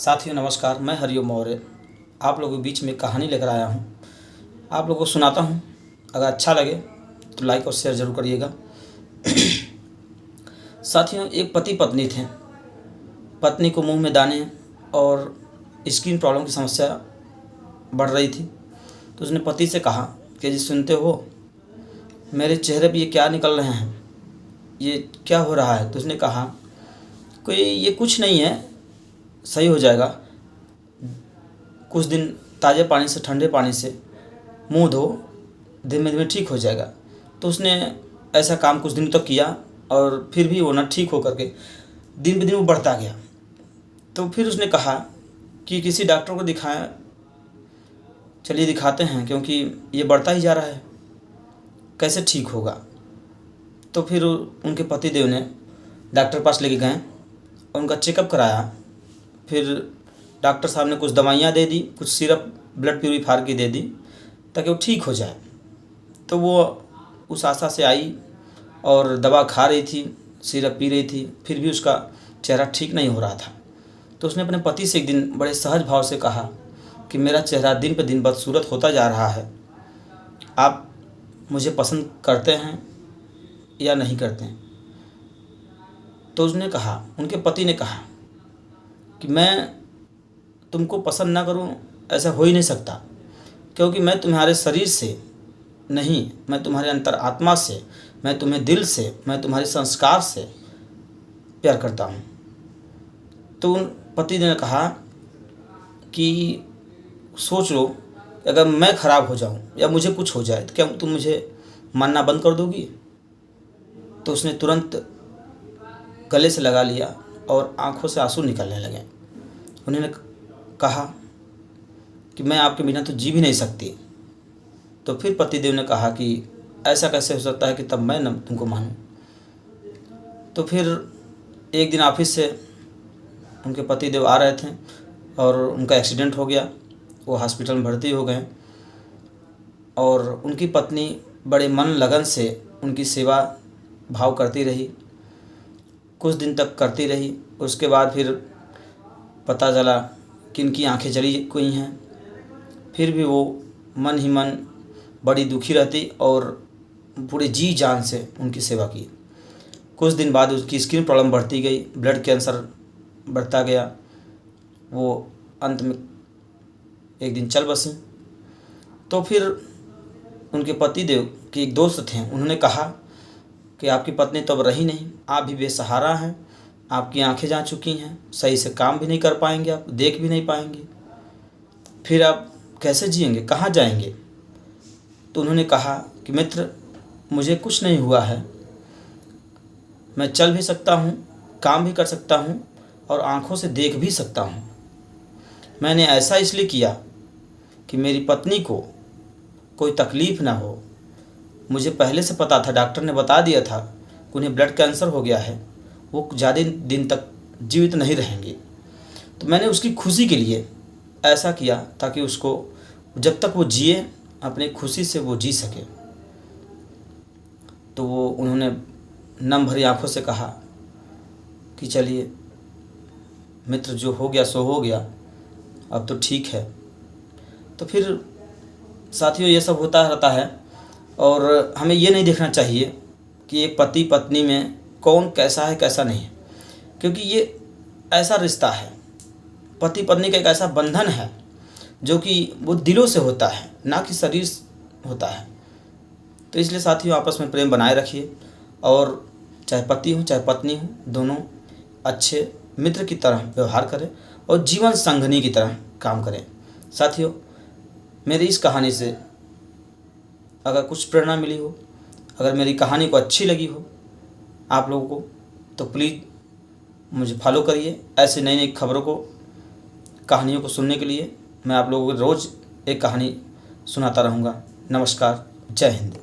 साथियों नमस्कार, मैं हरिओम मौर्य आप लोगों के बीच में कहानी लेकर आया हूँ। आप लोगों को सुनाता हूँ। अगर अच्छा लगे तो लाइक और शेयर ज़रूर करिएगा। साथियों, एक पति पत्नी थे। पत्नी को मुंह में दाने और स्किन प्रॉब्लम की समस्या बढ़ रही थी। तो उसने पति से कहा कि जी सुनते हो, मेरे चेहरे पे ये क्या निकल रहे हैं, ये क्या हो रहा है। तो उसने कहा कोई ये कुछ नहीं है, सही हो जाएगा। कुछ दिन ताज़े पानी से, ठंडे पानी से मुंह धो, धीमे धीमे ठीक हो जाएगा। तो उसने ऐसा काम कुछ दिन तक किया और फिर भी वो ना ठीक हो करके दिन ब दिन वो बढ़ता गया। तो फिर उसने कहा कि किसी डॉक्टर को दिखाएं, चलिए दिखाते हैं, क्योंकि ये बढ़ता ही जा रहा है, कैसे ठीक होगा। तो फिर उनके पतिदेव ने डॉक्टर पास लेके गए और उनका चेकअप कराया। फिर डॉक्टर साहब ने कुछ दवाइयाँ दे दी, कुछ सिरप ब्लड प्यूरीफायर की दे दी ताकि वो ठीक हो जाए। तो वो उस आशा से आई और दवा खा रही थी, सिरप पी रही थी, फिर भी उसका चेहरा ठीक नहीं हो रहा था। तो उसने अपने पति से एक दिन बड़े सहज भाव से कहा कि मेरा चेहरा दिन पर दिन बदसूरत होता जा रहा है, आप मुझे पसंद करते हैं या नहीं करते हैं। तो उसने कहा, उनके पति ने कहा कि मैं तुमको पसंद ना करूं, ऐसा हो ही नहीं सकता, क्योंकि मैं तुम्हारे शरीर से नहीं, मैं तुम्हारे अंतर आत्मा से, मैं तुम्हें दिल से, मैं तुम्हारे संस्कार से प्यार करता हूं। तो उन पति ने कहा कि सोच लो, अगर मैं ख़राब हो जाऊं या मुझे कुछ हो जाए तो क्या तुम मुझे मानना बंद कर दोगी। तो उसने तुरंत गले से लगा लिया और आंखों से आंसू निकलने लगे। उन्होंने कहा कि मैं आपके बिना तो जी भी नहीं सकती। तो फिर पतिदेव ने कहा कि ऐसा कैसे हो सकता है कि तब मैं न तुमको मानूं। तो फिर एक दिन ऑफिस से उनके पतिदेव आ रहे थे और उनका एक्सीडेंट हो गया, वो हॉस्पिटल में भर्ती हो गए और उनकी पत्नी बड़े मन लगन से उनकी सेवा भाव करती रही, कुछ दिन तक करती रही। उसके बाद फिर पता चला कि इनकी आंखें चली गई हैं। फिर भी वो मन ही मन बड़ी दुखी रहती और पूरे जी जान से उनकी सेवा की। कुछ दिन बाद उसकी स्किन प्रॉब्लम बढ़ती गई, ब्लड कैंसर बढ़ता गया। वो अंत में एक दिन चल बसी। तो फिर उनके पतिदेव के एक दोस्त थे, उन्होंने कहा कि आपकी पत्नी तो अब रही नहीं, आप भी बेसहारा हैं, आपकी आंखें जा चुकी हैं, सही से काम भी नहीं कर पाएंगे, आप देख भी नहीं पाएंगे, फिर आप कैसे जिएंगे, कहाँ जाएंगे। तो उन्होंने कहा कि मित्र, मुझे कुछ नहीं हुआ है, मैं चल भी सकता हूँ, काम भी कर सकता हूँ और आँखों से देख भी सकता हूँ। मैंने ऐसा इसलिए किया कि मेरी पत्नी को कोई तकलीफ़ ना हो। मुझे पहले से पता था, डॉक्टर ने बता दिया था कि उन्हें ब्लड कैंसर हो गया है, वो ज़्यादा दिन तक जीवित नहीं रहेंगे। तो मैंने उसकी खुशी के लिए ऐसा किया ताकि उसको जब तक वो जिए अपनी खुशी से वो जी सके। तो वो उन्होंने नम भरी आंखों से कहा कि चलिए मित्र, जो हो गया सो हो गया, अब तो ठीक है। तो फिर साथियों, ये सब होता रहता है और हमें ये नहीं देखना चाहिए कि एक पति पत्नी में कौन कैसा है कैसा नहीं है, क्योंकि ये ऐसा रिश्ता है, पति पत्नी का एक ऐसा बंधन है जो कि वो दिलों से होता है, ना कि शरीर होता है। तो इसलिए साथियों, आपस में प्रेम बनाए रखिए और चाहे पति हो चाहे पत्नी हो, दोनों अच्छे मित्र की तरह व्यवहार करें और जीवन संगनी की तरह काम करें। साथियों, मेरी इस कहानी से अगर कुछ प्रेरणा मिली हो, अगर मेरी कहानी को अच्छी लगी हो आप लोगों को, तो प्लीज़ मुझे फॉलो करिए। ऐसे नई नई खबरों को, कहानियों को सुनने के लिए मैं आप लोगों को रोज़ एक कहानी सुनाता रहूँगा। नमस्कार, जय हिंद।